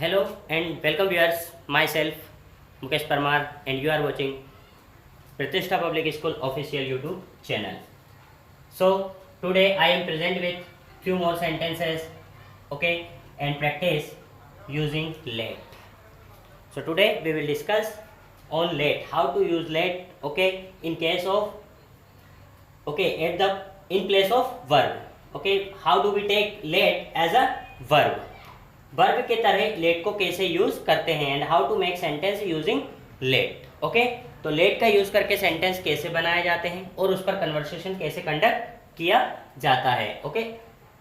Hello and welcome viewers, myself Mukesh Parmar and you are watching Pratishtha Public School official YouTube channel. So today I am present with few more sentences, okay, and practice using let. So today we will discuss on let, how to use let, okay, in case of, okay, in place of verb, okay, how do we take let as a verb. Verb के तरह let को कैसे use करते हैं and how to make sentence using let. Okay, तो let का use करके sentence कैसे बनाए जाते हैं और उस पर कन्वर्सेशन कैसे कंडक्ट किया जाता है. ओके,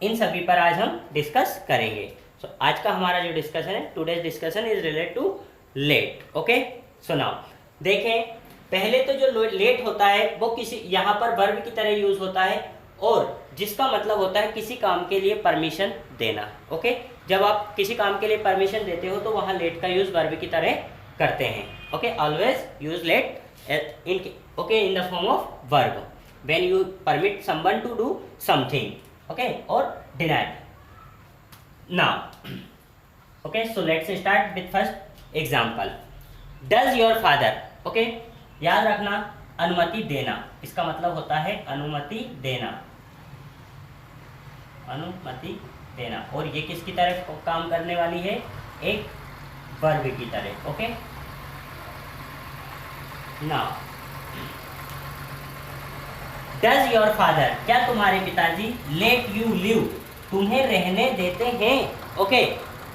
इन सभी पर आज हम डिस्कस करेंगे. सो आज का हमारा जो डिस्कशन है, today's discussion is related to let. Okay, so now देखें, पहले तो जो लेट होता है वो किसी यहाँ पर वर्ब की तरह यूज होता है और जिसका मतलब होता है किसी काम के लिए परमिशन देना. ओके, जब आप किसी काम के लिए परमिशन देते हो तो वहां लेट का यूज वर्ब की तरह करते हैं. Okay, always use let in the form of verb when you permit someone to do something, okay, और deny. Now okay, so let's start with first example. Does your father, okay, याद रखना अनुमति देना, इसका मतलब होता है अनुमति देना, अनुमति देना. और ये किसकी तरह काम करने वाली है, एक वर्ब की तरह. Okay, now does your father, क्या तुम्हारे पिताजी लेट यू लिव, तुम्हें रहने देते हैं. ओके,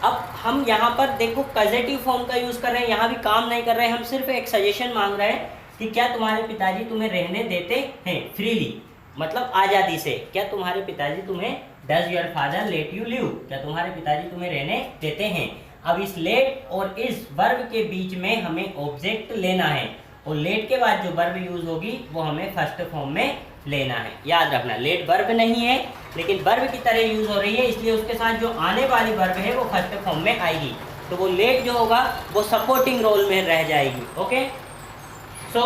अब हम यहाँ पर देखो पॉजिटिव फॉर्म का यूज कर रहे हैं, यहाँ भी काम नहीं कर रहे हैं, हम सिर्फ एक सजेशन मांग रहे हैं कि क्या तुम्हारे पिताजी तुम्हें रहने देते हैं फ्रीली, मतलब आज़ादी से. क्या तुम्हारे पिताजी तुम्हें, does your father let you live, क्या तुम्हारे पिताजी तुम्हें रहने देते हैं. अब इस लेट और इस वर्ब के बीच में हमें ऑब्जेक्ट लेना है और लेट के बाद जो वर्ब यूज होगी वो हमें फर्स्ट फॉर्म में लेना है. याद रखना लेट वर्ब नहीं है लेकिन वर्ब की तरह यूज हो रही है, इसलिए उसके साथ जो आने वाली वर्ब है वो फर्स्ट फॉर्म में आएगी, तो वो लेट जो होगा वो सपोर्टिंग रोल में रह जाएगी. Okay, so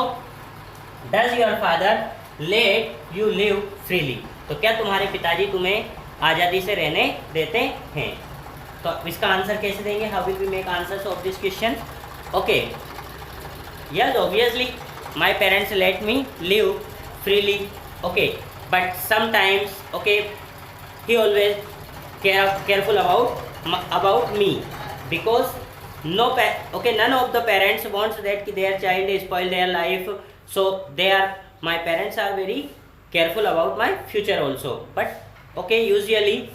does your father let you live freely, तो क्या तुम्हारे पिताजी तुम्हें आज़ादी से रहने देते हैं. तो इसका आंसर कैसे देंगे, how will we make answers of this question. Okay, yes obviously my parents let me live freely. Okay, but sometimes, okay, he always careful about me because none of the parents wants that their child spoil their life, so my parents are very careful about my future also, but okay, usually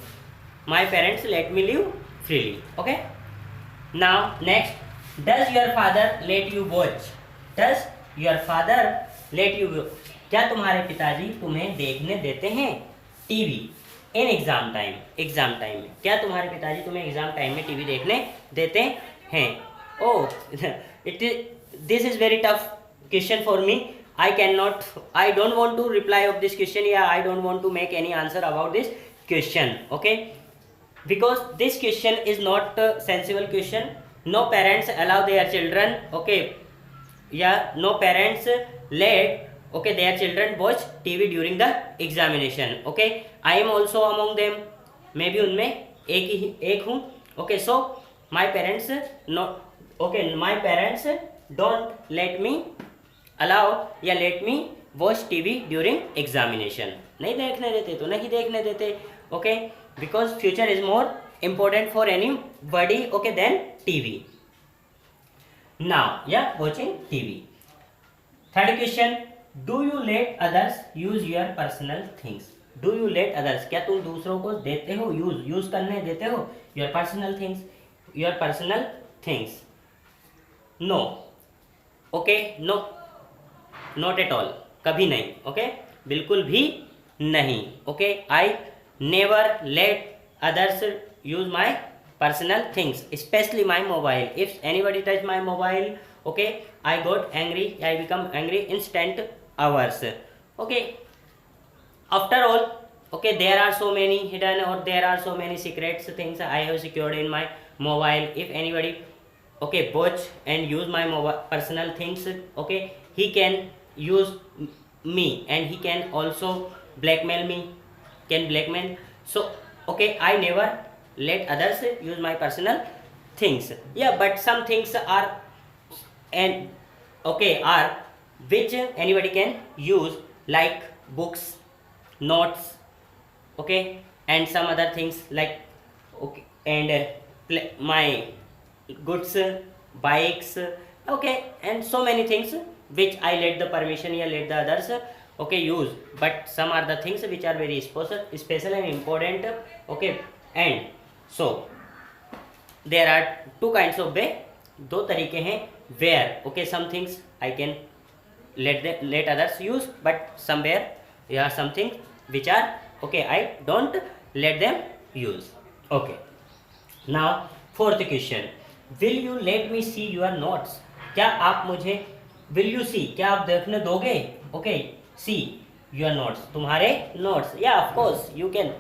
my parents let me live freely. Okay, now next, does your father let you watch, does your father let you watch, क्या तुम्हारे पिताजी तुम्हें देखने देते हैं TV in exam time में, क्या तुम्हारे पिताजी तुम्हें एग्जाम टाइम में टीवी देखने देते हैं. Oh, this is very tough question for me. I don't want to reply of this question. Yeah, I don't want to make any answer about this question. Okay, because this question is not a sensible question. No parents allow their children, okay, yeah, no parents let, okay, their children watch TV during the examination. Okay, I am also among them, मैं भी उनमें एक हूँ. Okay, so my parents don't let me allow या let me watch TV during examination, नहीं देखने देते तो नहीं देखने देते. Okay, because future is more important for anybody, okay, than TV. Now या watching TV. Third question, do you let others use your personal things, do you let others, क्या तुम दूसरों को देते हो यूज करने देते हो your personal things. No. Okay, no, not at all, कभी नहीं. ओके, बिल्कुल भी नहीं. Okay, I never let others use my personal things, specially my mobile. If anybody touch my mobile, okay, I got angry, I become angry instant hours. Okay, after all, okay, there are so many hidden or there are so many secrets things I have secured in my mobile. If anybody, okay, watch and use my personal things, okay, he can use me and he can also blackmail me, so okay, I never let others use my personal things. Yeah, but some things are and okay are which anybody can use, like books, notes, okay, and some other things like okay, and my goods, bikes, okay, and so many things which I let the permission or let the others okay use. But some are the things which are very special and important, okay. And so there are two kinds of way, दो तरीके हैं where okay some things I can let others use, but somewhere there are some things which are okay I don't let them use. Okay, now fourth question, will you let me see your notes? क्या आप मुझे will you see क्या आप देखने दोगे? okay, see your notes, तुम्हारे notes. Yeah, of course you can,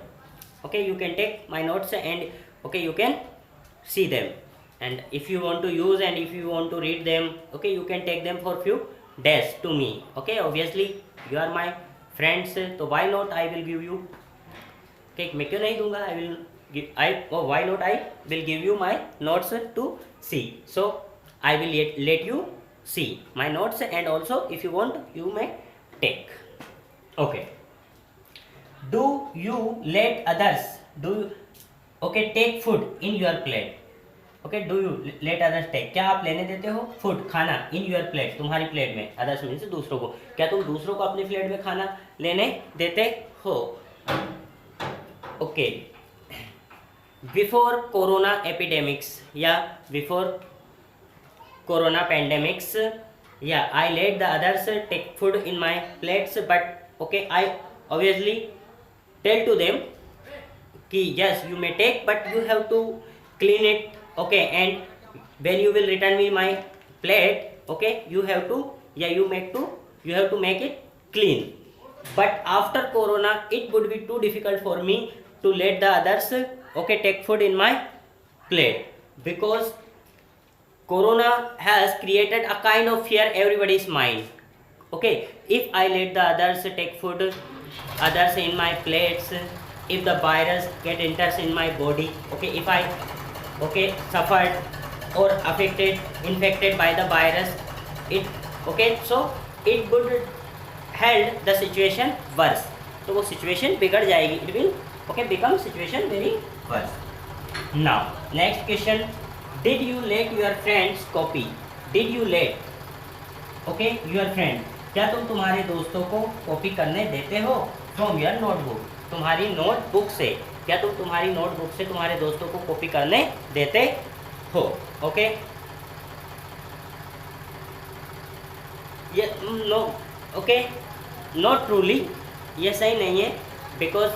okay, you can take my notes and okay you can see them, and if you want to use and if you want to read them, okay, you can take them for few days to me, okay. Obviously you are my friends, तो why not I will give you, okay, मैं क्यों नहीं दूंगा, I will give why not I will give you my notes to see. So I will let you see my notes, and also if you want you may take. Okay, do you let others okay take food in your plate? okay, do you let others take, क्या आप लेने देते हो food खाना in your plate, तुम्हारी plate में, others means दूसरों को, क्या तुम दूसरों को अपनी प्लेट में खाना लेने देते हो? ओके, बिफोर कोरोना एपिडेमिक्स या बिफोर कोरोना पेंडेमिक्स, या I let the others take food in my plates, but okay I obviously tell to them कि yes you may take but you have to clean it, okay, and when you will return me my plate, okay, you have to you have to make it clean. But after corona it would be too difficult for me to let the others okay take food in my plate, because corona has created a kind of fear everybody's mind, okay. If I let the others take food others in my plates, if the virus get enters in my body, okay, if I okay suffered or infected by the virus, it okay, so it would held the situation worse, तो वो situation बिगड़ जाएगी, it will okay become situation very worse. Now next question, did you let your friends copy, did you let okay your friend, क्या तुम तुम्हारे दोस्तों को copy करने देते हो from your notebook, तुम्हारी नोटबुक से, क्या तुम तुम्हारी नोटबुक से तुम्हारे दोस्तों को कॉपी करने देते हो? ओके, ये नो ओके नॉट ट्रूली, ये सही नहीं है, because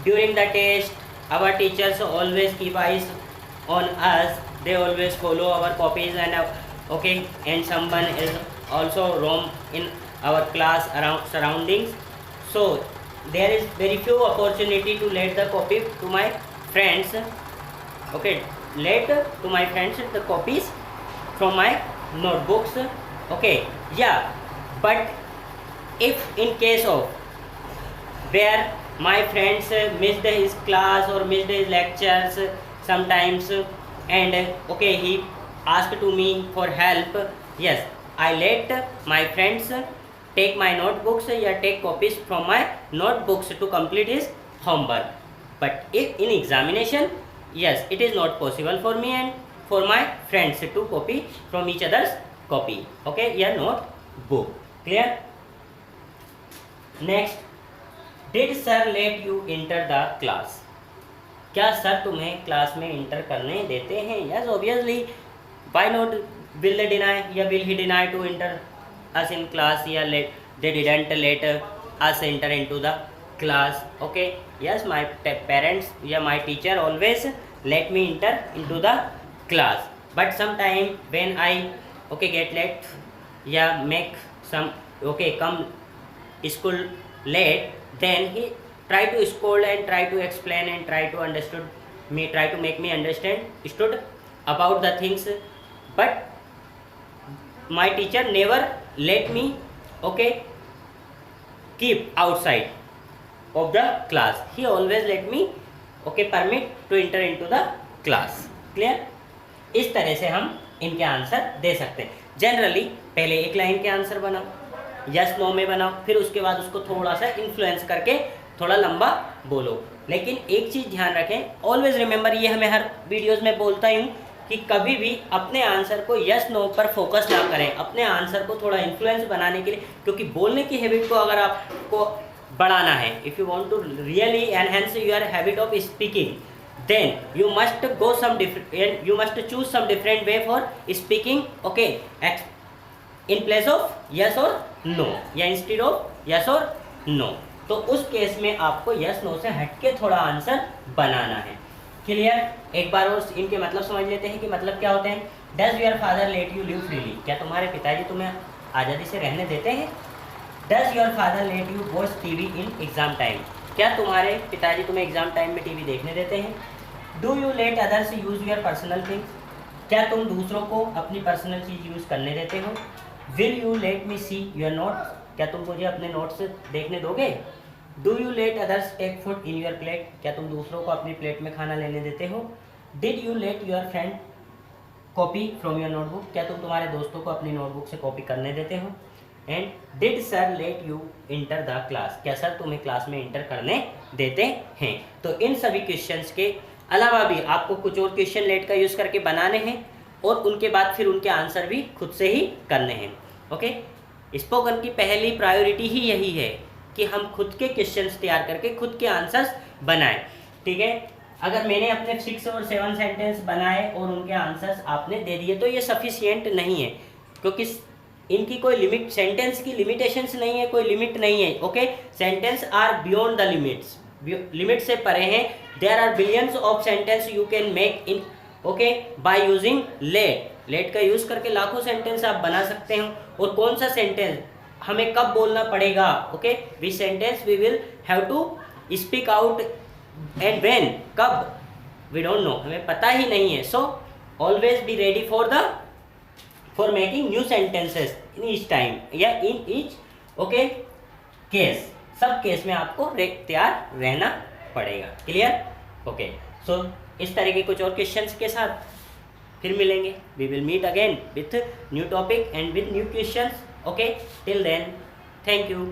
during the test our teachers always keep eyes on us, they always follow our copies and okay and someone is also roam in our class around surroundings, so there is very few opportunity to let the copy to my friends, okay, let to my friends the copies from my notebooks, okay. Yeah, but if in case of where my friends missed his class or missed his lectures sometimes, and okay he asked to me for help, yes I let my friends take my notebooks या take copies from my notebooks to complete his homework. But if in examination, yes it is not possible for me and for my friends to copy from each other's copy, okay, या notebook. Clear? Next, did sir let you enter the class? क्या sir तुम्हें class में inter करने देते हैं? Yes obviously, why not will they deny या will he deny to enter us in class, या they didn't let us enter into the class, okay. Yes my parents या my teacher always let me enter into the class, but sometime when I okay get late या make some okay come school late, then he try to scold and try to explain and try to make me understood about the things, but my teacher never let me okay keep outside of the class, he always let me okay permit to enter into the class. Clear? इस तरह से हम इनके answer दे सकते हैं। Generally पहले एक line के आंसर बनाओ, यस नो में बनाओ, फिर उसके बाद उसको थोड़ा सा इन्फ्लुएंस करके थोड़ा लंबा बोलो। लेकिन एक चीज़ ध्यान रखें, ऑलवेज रिमेंबर, ये हमें हर वीडियोस में बोलता हूँ कि कभी भी अपने आंसर को यस नो पर फोकस ना करें, अपने आंसर को थोड़ा इन्फ्लुएंस बनाने के लिए, क्योंकि बोलने की हैबिट को अगर आपको बढ़ाना है, if you want to really enhance your habit of speaking, then you must go some different, you must choose some different way for speaking, okay, in place of yes or no या instead of yes or no। तो उस case में आपको yes no से हटके थोड़ा answer बनाना है। Clear? एक बार और इनके मतलब समझ लेते हैं कि मतलब क्या होते हैं। Does your father let you live freely, क्या तुम्हारे पिताजी तुम्हें आज़ादी से रहने देते हैं। Does your father let you watch TV in exam time, क्या तुम्हारे पिताजी तुम्हें एग्जाम टाइम में टीवी देखने देते हैं। Do you let others use your personal things, क्या तुम दूसरों को अपनी पर्सनल चीज़ यूज़ करने देते हो। Will you let me see your notes, क्या तुम मुझे अपने नोट्स देखने दोगे। Do you let others take food in your plate, क्या तुम दूसरों को अपनी प्लेट में खाना लेने देते हो। Did you let your friend copy from your notebook, क्या तुम तुम्हारे दोस्तों को अपनी नोटबुक से कॉपी करने देते हो। And did sir let you enter the class, क्या सर तुम्हें क्लास में इंटर करने देते हैं। तो इन सभी क्वेश्चंस के अलावा भी आपको कुछ और क्वेश्चन लेट का यूज़ करके बनाने हैं और उनके बाद फिर उनके आंसर भी खुद से ही करने हैं। ओके, स्पोकन की पहली प्रायोरिटी ही यही है कि हम खुद के क्वेश्चंस तैयार करके खुद के आंसर्स बनाएं। ठीक है, अगर मैंने अपने 6 और 7 सेंटेंस बनाए और उनके आंसर्स आपने दे दिए तो ये सफिशिएंट नहीं है, क्योंकि इनकी कोई लिमिट, सेंटेंस की लिमिटेशंस नहीं है, कोई लिमिट नहीं है। Okay, sentence are beyond the limits, limit से परे हैं। There are billions of sentence you can make in, okay, by using let. Let का यूज़ करके लाखों सेंटेंस आप बना सकते हो। और कौन सा सेंटेंस हमें कब बोलना पड़ेगा, okay, which sentence we will have to speak out and when, कब, वी डोंट नो, हमें पता ही नहीं है। So always be ready for making new sentences in each time या इन ईच, ओके, केस, सब केस में आपको तैयार रहना पड़ेगा। क्लियर? ओके, सो इस तरह के कुछ और क्वेश्चंस के साथ फिर मिलेंगे। We will meet again with new topic and with new questions. Okay, till then, thank you.